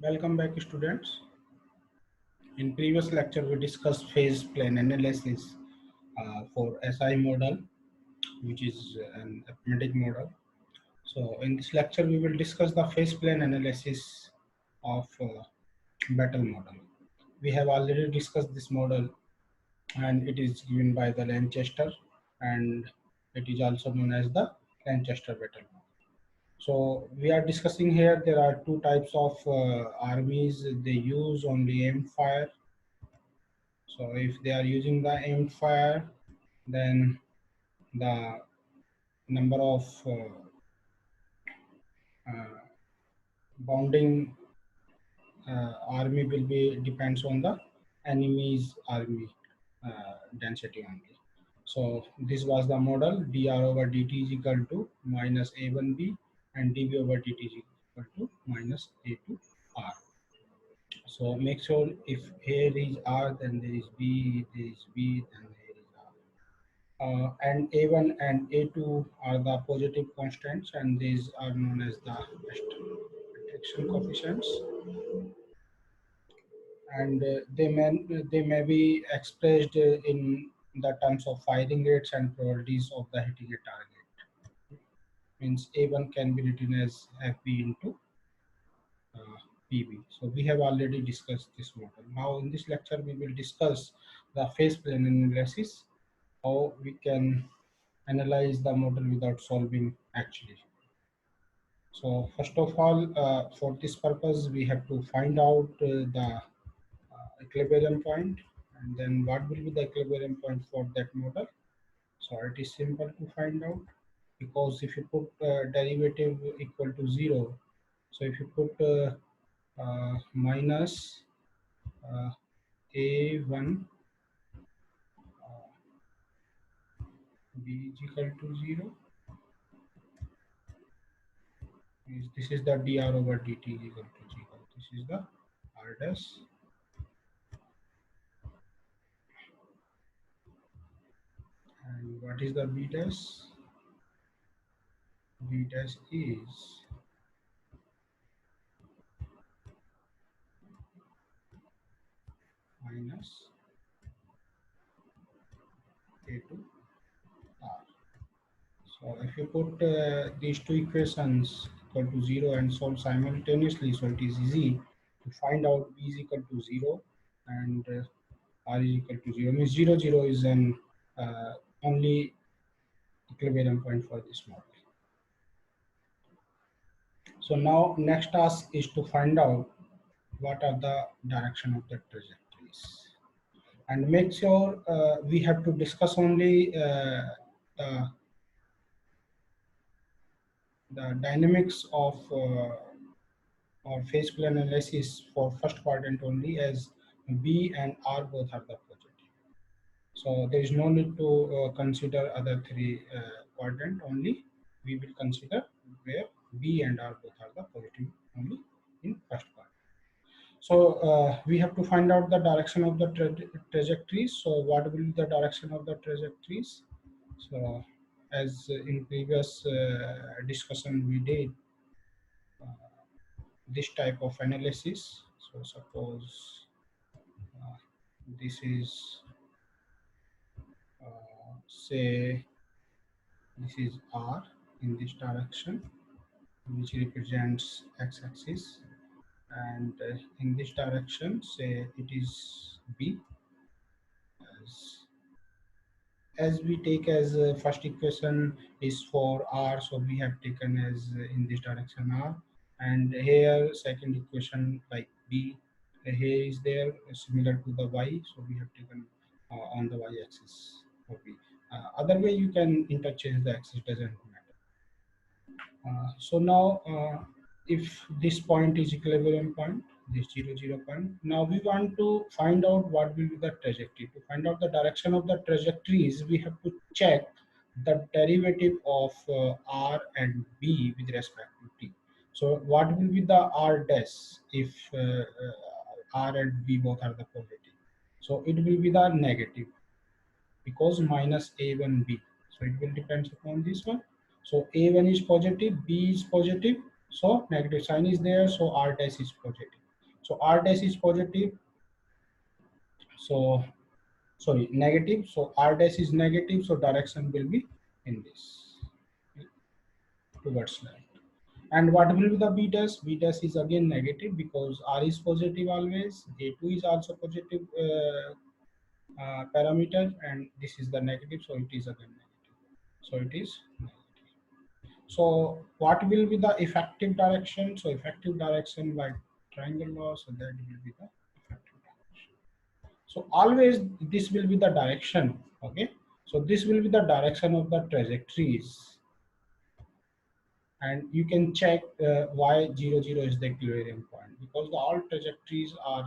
Welcome back, students. In previous lecture, we discussed phase plane analysis for SI model, which is an arithmetic model. So, in this lecture, we will discuss the phase plane analysis of battle model. We have already discussed this model, and it is given by the Lanchester, and it is also known as the Lanchester battle model. So we are discussing here. There are two types of armies. They use only aim fire. So if they are using the aim fire, then the number of uh, bounding army will be depends on the enemy's army density only. So this was the model. Dr over dt is equal to minus a1b and dv over dt is equal to minus a2r. So make sure if here is r, then there is b, there is b, then there is r. And A1 and A2 are the positive constants, and these are known as the attraction coefficients. And they may be expressed in the terms of firing rates and probabilities of the hitting a target. Means A1 can be written as FB into PB. So we have already discussed this model. Now in this lecture we will discuss the phase plane analysis, how we can analyze the model without solving actually. So first of all, for this purpose, we have to find out the equilibrium point, and then what will be the equilibrium point for that model. So it is simple to find out, because if you put derivative equal to 0, so if you put minus a1 b is equal to 0, this is the dr over dt is equal to 0. This is the r dash. And what is the b dash? B dash is minus A2R. So if you put these two equations equal to 0 and solve simultaneously, so it is easy to find out B is equal to 0 and R is equal to 0. Means 0, 0 is an only equilibrium point for this model. So now next task is to find out what are the direction of the trajectories. And make sure we have to discuss only the, the dynamics of or phase plane analysis for first quadrant only, as B and R both are the positive. So there is no need to consider other three quadrant only. We will consider where B and R both are the positive only in first quadrant. So we have to find out the direction of the trajectories. So what will be the direction of the trajectories? So as in previous discussion we did this type of analysis. So suppose this is say this is R in this direction, which represents x-axis, and in this direction say it is B. As we take as first equation is for R, so we have taken as in this direction R, and here second equation like B, here is there similar to the Y, so we have taken on the Y axis for B. Other way you can interchange the axis, doesn't matter. So now if this point is equilibrium point, this 0, 0 point, now we want to find out what will be the trajectory. To find out the direction of the trajectories, we have to check the derivative of R and B with respect to T. So what will be the R dash if R and B both are the positive? So it will be the negative, because minus a1b, so it will depend upon this one. So a1 is positive, b is positive, so negative sign is there, so r dash is positive. So r dash is positive, so sorry, negative. So r dash is negative, so direction will be in this, towards left. And what will be the b dash? B dash is again negative because r is positive always. A2 is also positive parameter, and this is the negative, so it is again negative. So it is negative. So what will be the effective direction? So effective direction by triangle law, so that will be the effective direction. So always this will be the direction. Okay. So this will be the direction of the trajectories, and you can check why 0, 0 is the equilibrium point, because the all trajectories are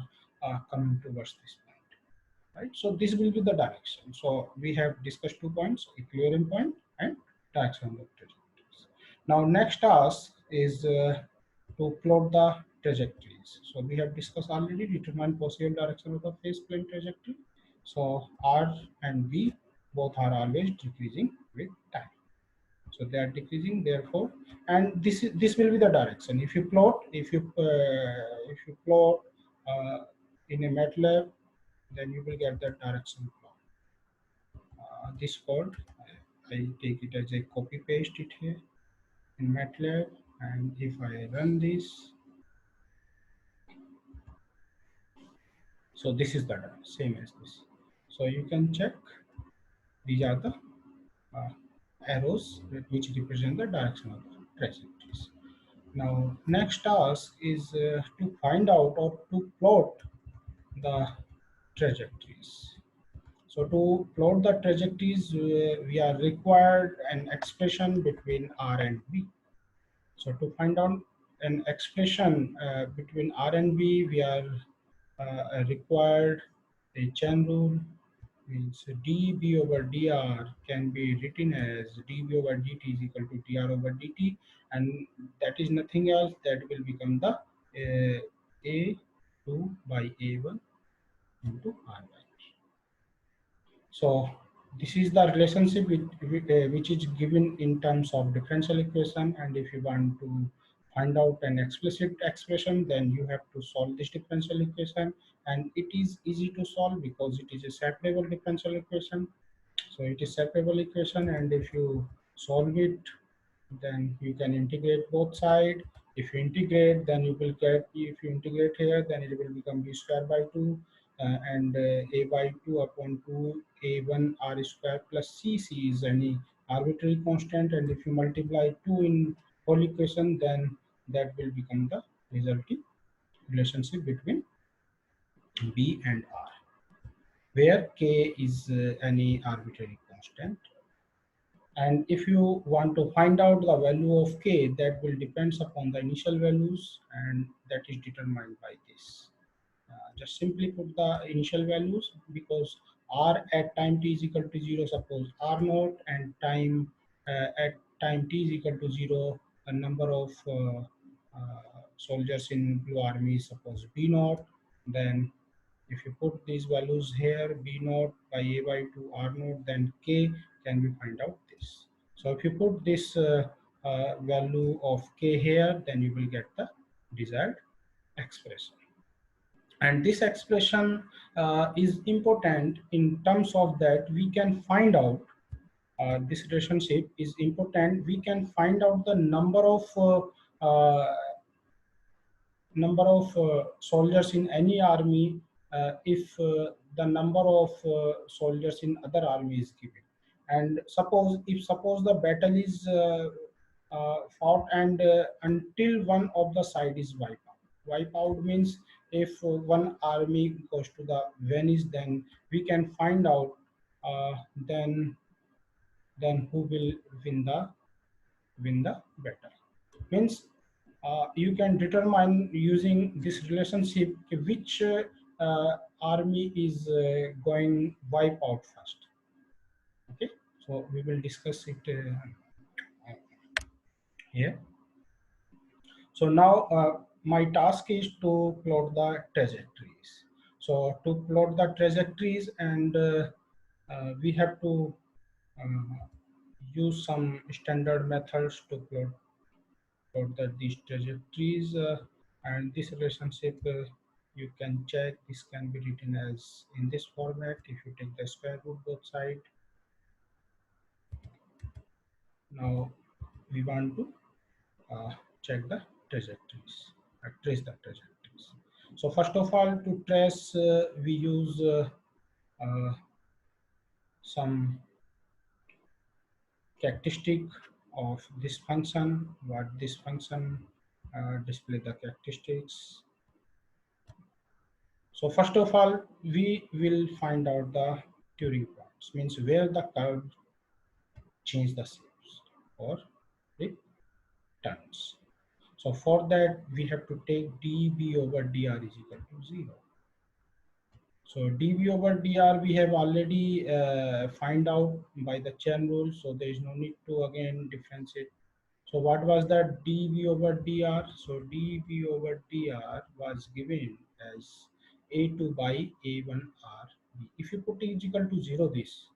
coming towards this point, right? So this will be the direction. So we have discussed 2 points: equilibrium point and direction of trajectories. Now next task is to plot the trajectories. So we have discussed already, determine possible direction of the phase plane trajectory. So r and b both are always decreasing with time. So they are decreasing, therefore, and this will be the direction. If you plot, if you plot in a MATLAB, then you will get the direction plot. This code, I take it as a copy paste it here in MATLAB, and if I run this, so this is the data, same as this. So you can check, these are the uh, arrows which represent the direction of the trajectories. Now, next task is to find out or to plot the trajectories. So to plot the trajectories, we are required an expression between r and b. So to find out an expression between r and b, we are required a chain rule, means dB over dr can be written as dB over dt is equal to dr over dt, and that is nothing else, that will become the a2 by a1 into r by t. So this is the relationship which is given in terms of differential equation, and if you want to find out an explicit expression, then you have to solve this differential equation, and it is easy to solve because it is a separable differential equation. So it is separable equation, and if you solve it, then you can integrate both side. If you integrate, then you will get, if you integrate here, then it will become b square by 2 and a by 2 upon 2 a1 r square plus c is any arbitrary constant, and if you multiply 2 in whole equation, then that will become the resulting relationship between b and r, where k is any arbitrary constant. And if you want to find out the value of k, that will depends upon the initial values, and that is determined by this. Just simply put the initial values, because r at time t is equal to 0, suppose r naught, and time at time t is equal to 0, the number of soldiers in blue army is suppose b naught. Then if you put these values here, b naught by a by 2 r naught, then k, can we find out this. So if you put this value of k here, then you will get the desired expression. And this expression is important in terms of that we can find out, this relationship is important, we can find out the number of soldiers in any army if the number of soldiers in other army is given. And suppose the battle is fought, and until one of the side is wiped out. Wipe out means if one army goes to the Venice, then we can find out then who will win the battle. Means you can determine using this relationship which army is going wipe out first. Okay, so we will discuss it here. So now my task is to plot the trajectories. So to plot the trajectories, and we have to uh, use some standard methods to plot these trajectories, and this relationship. You can check, this can be written as in this format. If you take the square root both side, now we want to check the trajectories, trace the trajectories. So first of all, to trace, we use uh, some characteristic of this function, what this function display the characteristics. So first of all, we will find out the Turing points, means where the curve change the shapes or it turns. So for that, we have to take dB over dr is equal to 0. So dB over dr we have already find out by the chain rule, so there is no need to again differentiate. So what was that dB over dr? So dB over dr was given as a2 by a1 r b. If you put is equal to 0 this,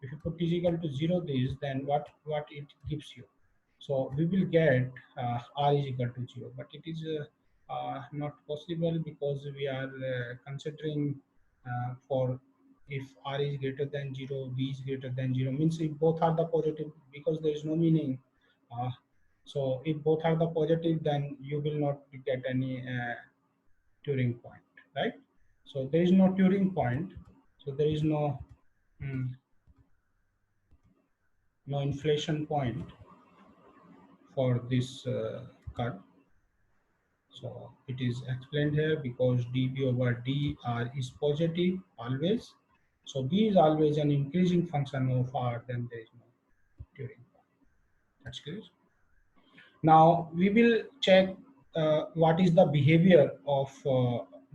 if you put is equal to 0 this, then what it gives you? So we will get r is equal to 0, but it is not possible because we are considering for if r is greater than 0, b is greater than 0, means if both are the positive, because there is no meaning. Uh, so if both are the positive, then you will not get any Turing point, right? So there is no Turing point. So there is mm, no inflation point for this curve. So it is explained here because dB over dr is positive always. So b is always an increasing function of r, then there is no Turing point. That's clear. Now we will check what is the behavior of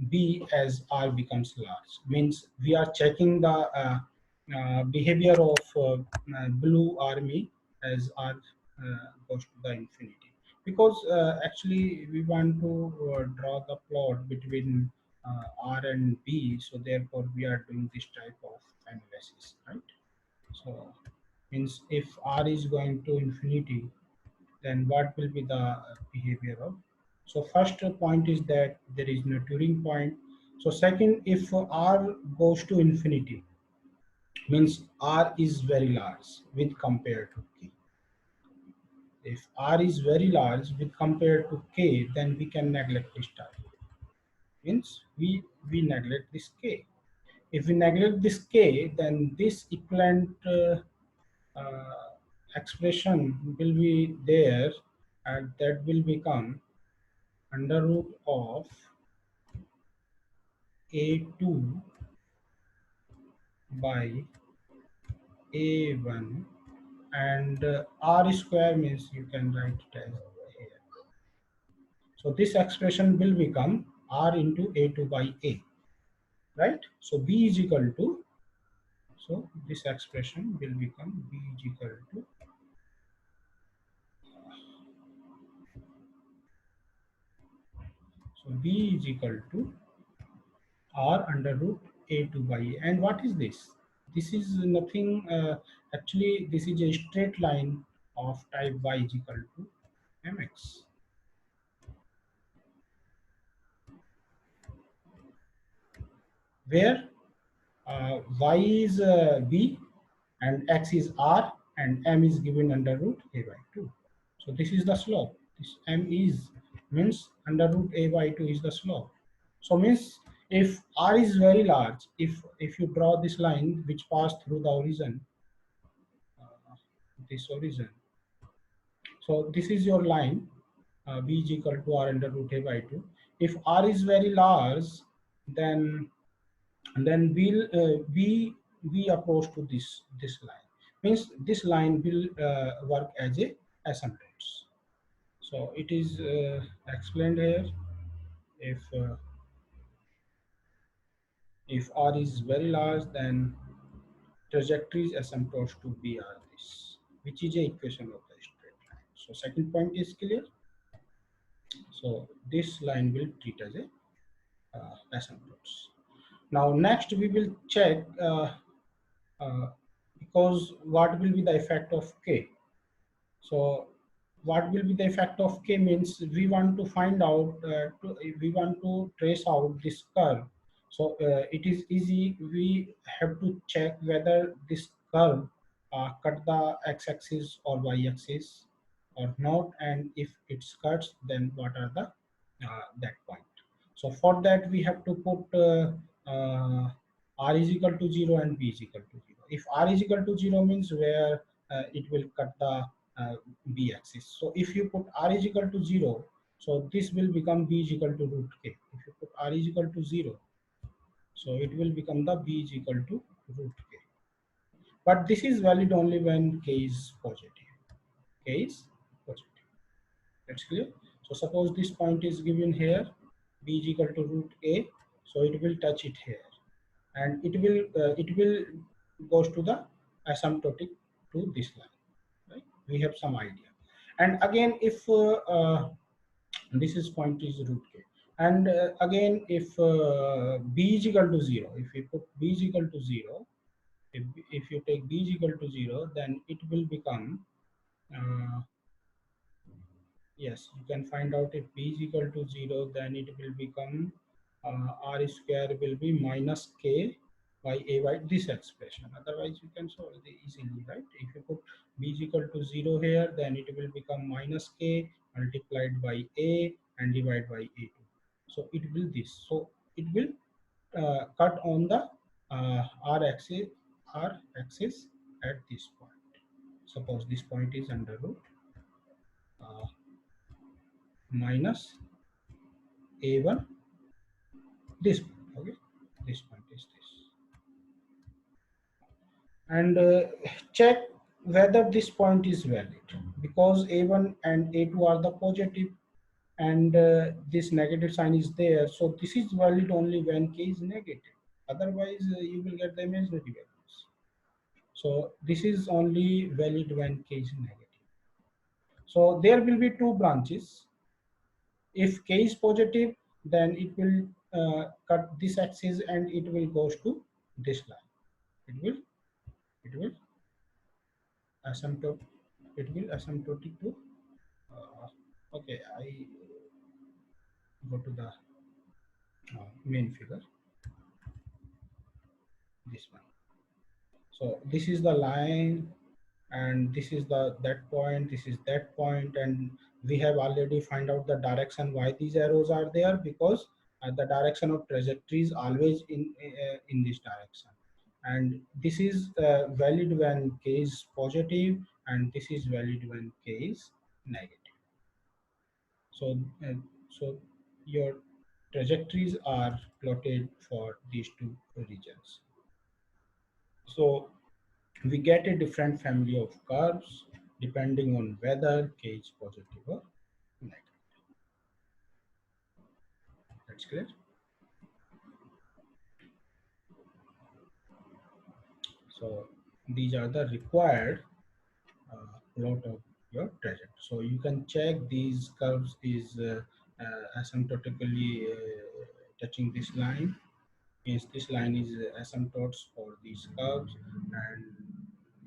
B as R becomes large. Means we are checking the behavior of blue army as R goes to the infinity. Because actually we want to draw the plot between R and B, so therefore we are doing this type of analysis, right? So means if R is going to infinity, then what will be the behavior of? So first point is that there is no Turing point. So second, if r goes to infinity, means r is very large with compared to k. If r is very large with compared to k, then we can neglect this type. Means we neglect this k. If we neglect this k, then this equivalent uh, expression will be there, and that will become under root of a2 by a1, and r square means you can write it as here. So this expression will become r into a2 by a, right? So b is equal to, so this expression will become b is equal to, so b is equal to r under root a2 by a. And what is this? This is nothing, actually this is a straight line of type y is equal to mx, where y is b and x is r and m is given under root a by 2. So this is the slope. This m is means under root a by 2 is the slope. So means if r is very large, if you draw this line which passed through the origin, uh, this origin. So this is your line, b is equal to r under root a by 2. If r is very large, then and then we approach to this line, means this line will work as a asymptotes. So it is explained here. If r is very large, then trajectories asymptotes to b are this, which is a equation of the straight line. So second point is clear. So this line will treat as a asymptotes. Now next we will check uh, because what will be the effect of k. So what will be the effect of k means we want to find out we want to trace out this curve. So it is easy, we have to check whether this curve cut the x-axis or y-axis or not, and if it's cuts, then what are the that point. So for that we have to put r is equal to 0 and b is equal to 0. If r is equal to 0 means where it will cut the uh, b axis. So if you put r is equal to 0, so this will become b is equal to root k. If you put r is equal to 0, so it will become the b is equal to root k. But this is valid only when k is positive. K is positive. That's clear. So suppose this point is given here, b is equal to root a, so it will touch it here, and it will goes to the asymptotic to this line. Right? We have some idea. And again, if this is point is root k, and again if b is equal to 0, if we put b is equal to 0, if you take b is equal to 0, then it will become uh, yes, you can find out if b is equal to 0, then it will become r square will be minus k by a by this expression. Otherwise, you can solve it easily, right? If you put b is equal to 0 here, then it will become minus k multiplied by a and divided by a2. So it will this. So it will cut on the r axis at this point. Suppose this point is under root uh, minus a1 this point. Okay, this point is this, and check whether this point is valid, because a1 and a2 are the positive, and this negative sign is there, so this is valid only when k is negative. Otherwise you will get the imaginary values. So this is only valid when k is negative. So there will be two branches. If k is positive, then it will cut this axis and it will goes to this line. It will asymptote. It will asymptotic to. Okay, I go to the main figure. This one. So this is the line, and this is the that point. This is that point, and we have already find out the direction why these arrows are there, because the direction of trajectory is always in this direction, and this is valid when k is positive, and this is valid when k is negative. So, so your trajectories are plotted for these two regions. So we get a different family of curves depending on whether k is positive or negative. That's clear. So these are the required plot of your trajectory. So you can check these curves is asymptotically touching this line. Means this line is asymptotes for these curves, and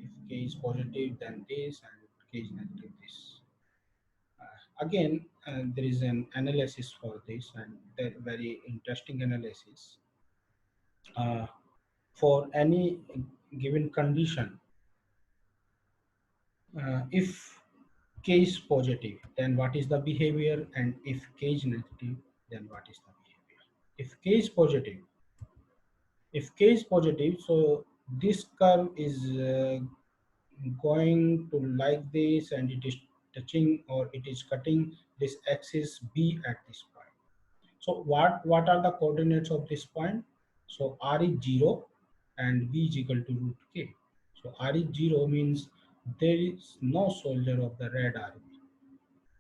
if k is positive, then this, and k is negative, this. Again, there is an analysis for this, and that very interesting analysis. For any given condition, if k is positive, then what is the behavior, and if k is negative, then what is the behavior. If k is positive, so this curve is going to like this, and it is touching or it is cutting this axis b at this point. So what are the coordinates of this point? So r is 0 and b is equal to root k. So r is 0 means there is no soldier of the red army.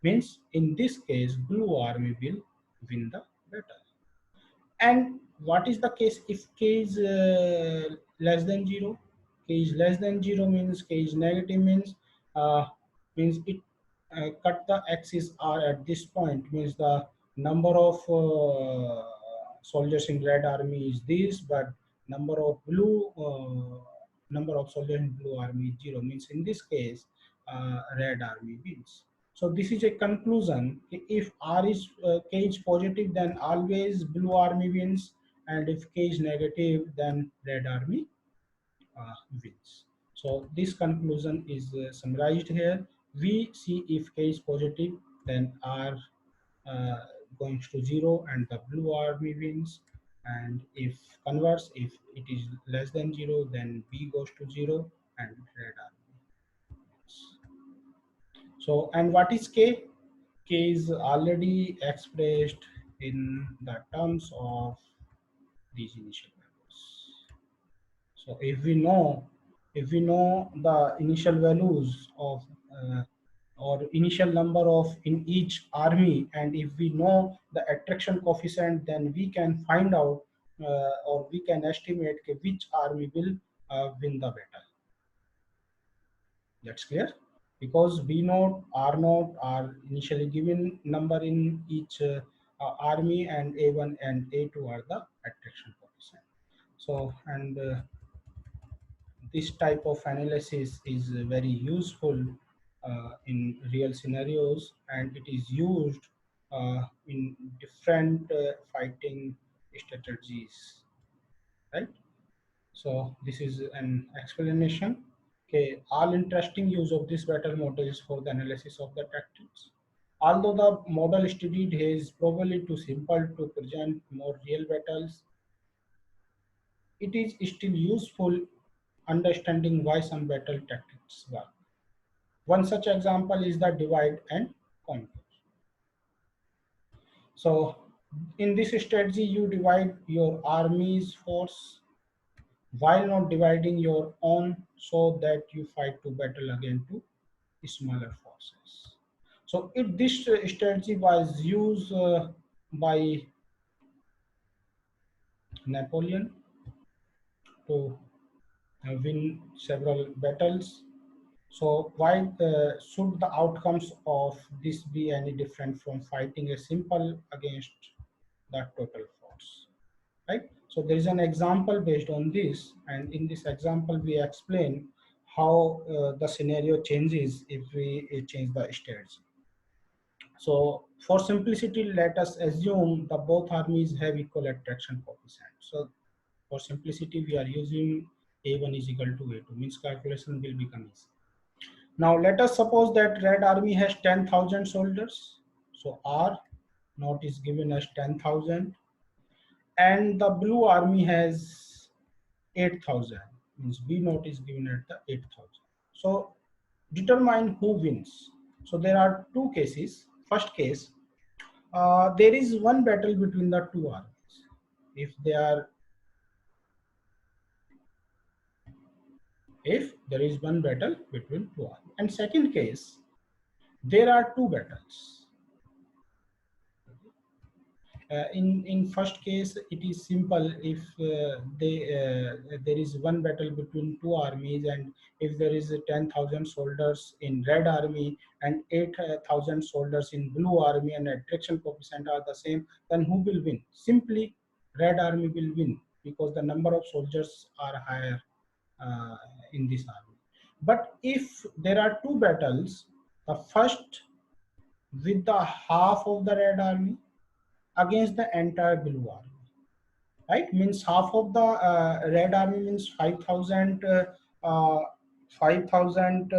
Means in this case blue army will win the battle. And what is the case if k is less than 0? K is less than 0 means k is negative, uh, means it cut the axis r at this point, means the number of soldiers in red army is this, but number of soldiers in blue army is 0, means in this case red army wins. So this is a conclusion. If R is K is positive, then always blue army wins, and if K is negative, then red army wins. So this conclusion is summarized here. We see if K is positive, then R uh, goes to 0 and the blue army wins. And if converse, if it is less than 0, then B goes to 0 and red army wins. So, and what is K? K is already expressed in the terms of these initial values. So if we know the initial values of or initial number of in each army, and if we know the attraction coefficient, then we can find out or we can estimate which army will win the battle. That's clear, because B naught, R naught are initially given number in each army, and A1 and A2 are the attraction coefficient. So, and this type of analysis is very useful in real scenarios, and it is used in different fighting strategies, right? So this is an explanation. Okay, all interesting use of this battle model is for the analysis of the tactics. Although the model studied is probably too simple to present more real battles, it is still useful understanding why some battle tactics work. One such example is the divide and conquer. So in this strategy, you divide your army's force while not dividing your own, so that you fight to battle again to smaller forces. So if this strategy was used by Napoleon to win several battles, so why should the outcomes of this be any different from fighting a simple against the total force, right? So there is an example based on this, and in this example we explain how the scenario changes if we change the strategy. So for simplicity, let us assume that both armies have equal attraction coefficient. So for simplicity, we are using A1 is equal to A2, means calculation will become easy. Now let us suppose that red army has 10,000 soldiers. So R naught is given as 10,000, and the blue army has 8,000, means B naught is given at the 8,000. So determine who wins. So there are two cases. First case, there is one battle between the two armies. If there is one battle between two armies. And second case, there are two battles. In first case, it is simple. If there is one battle between two armies, and if there is 10,000 soldiers in red army and 8,000 soldiers in blue army, and attraction coefficient are the same, then who will win? Simply red army will win, because the number of soldiers are higher uh, in this army. But if there are two battles, the first with the half of the red army against the entire blue army, right? Means half of the red army means 5,000 uh, 5,000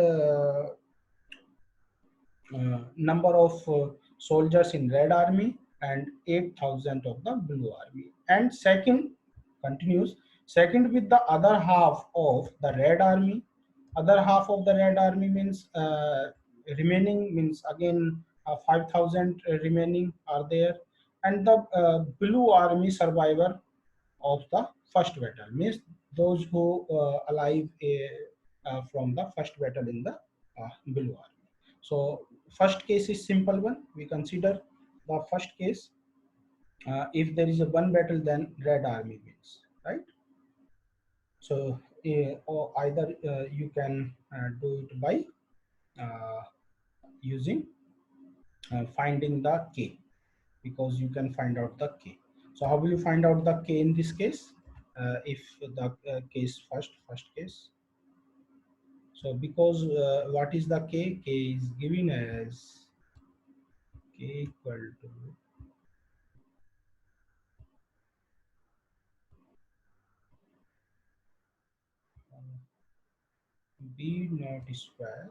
number of soldiers in red army and 8,000 of the blue army. And second continues, second with the other half of the red army. Other half of the red army means remaining, means again 5,000 remaining are there, and the blue army survivor of the first battle, means those who alive from the first battle in the blue army. So first case is simple one. We consider the first case. If there is a one battle, then red army wins, right? So or either you can do it by uh, using finding the K, because you can find out the K. So how will you find out the K in this case? If the case first case. So because what is the K? K is given as equal to b naught square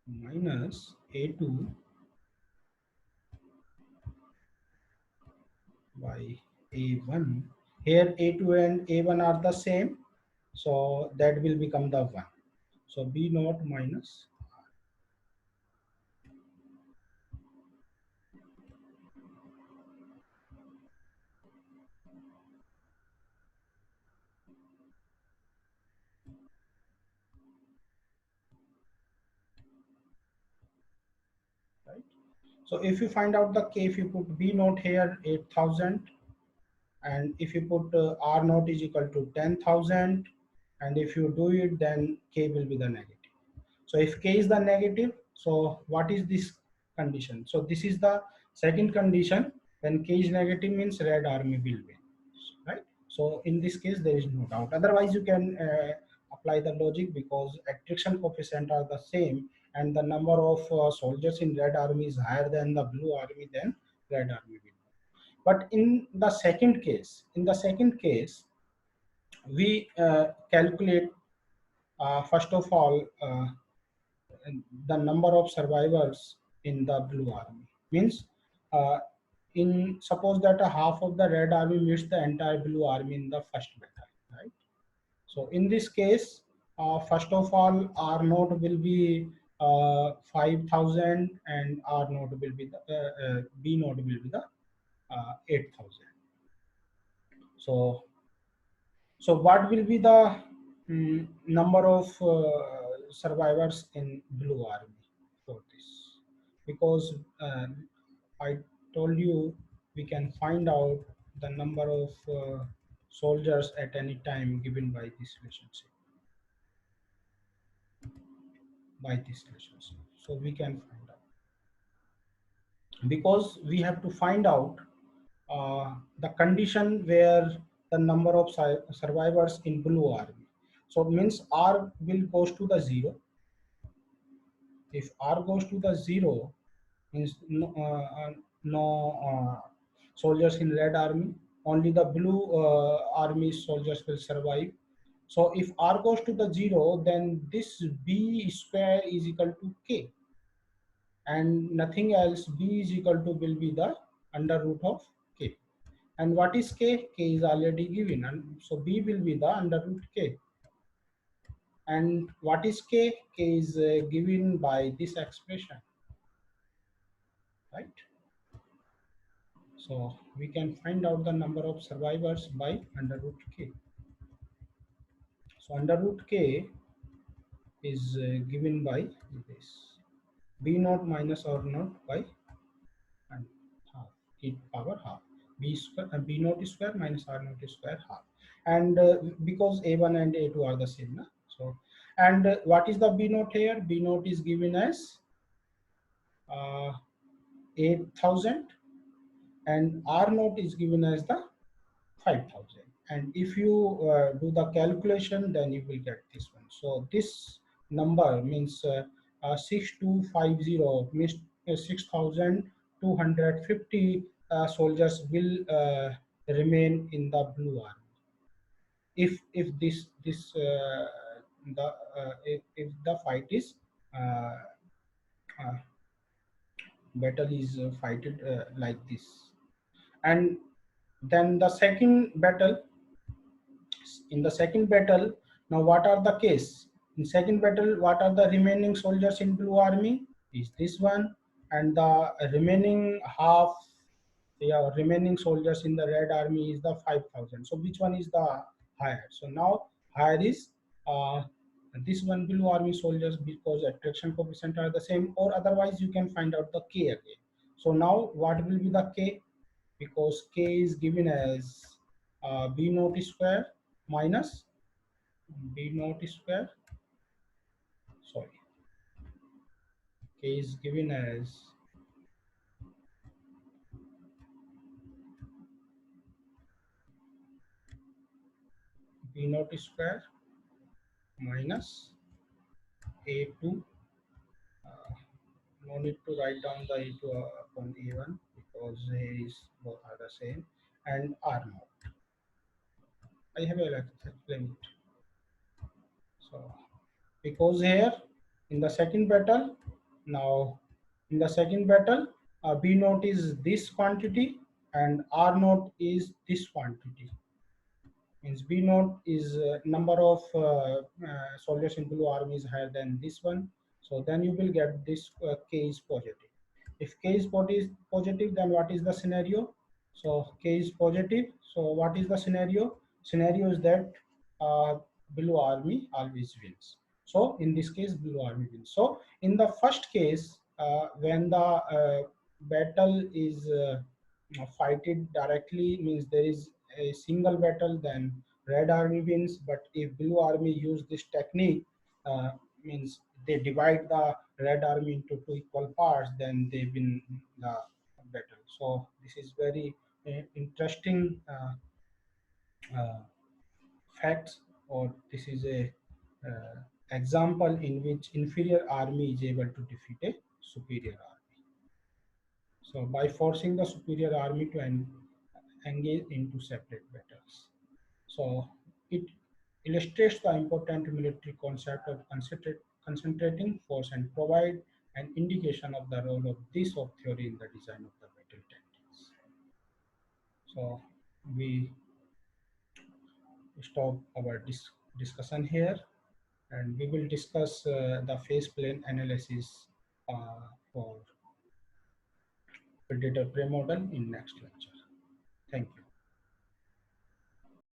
minus a2 by a1. Here a2 and a1 are the same, so that will become the 1. So b naught minus, right? So if you find out the k, if you put b naught here 8000, and if you put r naught is equal to 10,000, and if you do it, then k will be the negative. So if k is the negative, so what is this condition? So this is the second condition. When k is negative means red army will win, right? So in this case there is no doubt. Otherwise you can apply the logic, because attrition coefficient are the same, and the number of soldiers in red army is higher than the blue army, then red army will win. But in the second case, we calculate first of all the number of survivors in the blue army. Means, uh, in suppose that a half of the red army meets the entire blue army in the first battle, right? So in this case, first of all, R naught will be 5,000, and R naught will be the B naught will be the 8,000. So what will be the number of survivors in blue army for this? Because I told you we can find out the number of soldiers at any time given by this relationship, So we can find out, because we have to find out the condition where the number of survivors in blue army. So it means R will goes to the 0. If R goes to the 0, means no soldiers in red army, only the blue army soldiers will survive. So if R goes to the 0, then this B square is equal to K, and nothing else. B is equal to will be the under root of K. And what is K? K is already given, and so B will be the under root K. And what is K? K is given by this expression, right? So we can find out the number of survivors by under root K. So under root K is given by this B naught minus R naught by and half, e power half. B square, B naught square minus R naught square half. And because A1 and A2 are the same, na? So, and what is the B naught here? B naught is given as uh, 8,000, and R naught is given as the 5,000. And if you do the calculation, then you will get this one. So this number means 6250 means 6,250 soldiers will remain in the blue army. If the if the fight is uh, uh, battle is fighted like this. And then the second battle, in the second battle, now what are the case? In second battle, what are the remaining soldiers in blue army? Is this one, and the remaining half, yeah, remaining soldiers in the red army is the 5,000. So which one is the higher? So now higher is uh, this one, blue army soldiers, because attraction coefficient are the same, or otherwise you can find out the K again. So now what will be the K? Because K is given as B naught square minus B naught square, sorry, K is given as B naught square minus A2 Uh, no need to write down the E2 upon E1 because here is both are the same, and R naught. I have explained it. So because here in the second battle, now in the second battle, B naught is this quantity and R naught is this quantity. Means B naught is number of soldiers in blue army is higher than this one. So then you will get this K is positive. If K is positive, then what is the scenario? So K is positive. So what is the scenario? Scenario is that uh, blue army always wins. So in this case, blue army wins. So in the first case, when the battle is fighted directly, means there is a single battle, then red army wins. But if blue army use this technique, uh, means they divide the red army into two equal parts, then they win the battle. So this is very interesting uh, facts, or this is a uh, example in which inferior army is able to defeat a superior army. So by forcing the superior army to engage into separate battles. So it illustrates the important military concept of concentrating force and provide an indication of the role of this of theory in the design of the battle tactics. So we stop our discussion here, and we will discuss the phase plane analysis for predator prey model in next lecture. Thank you.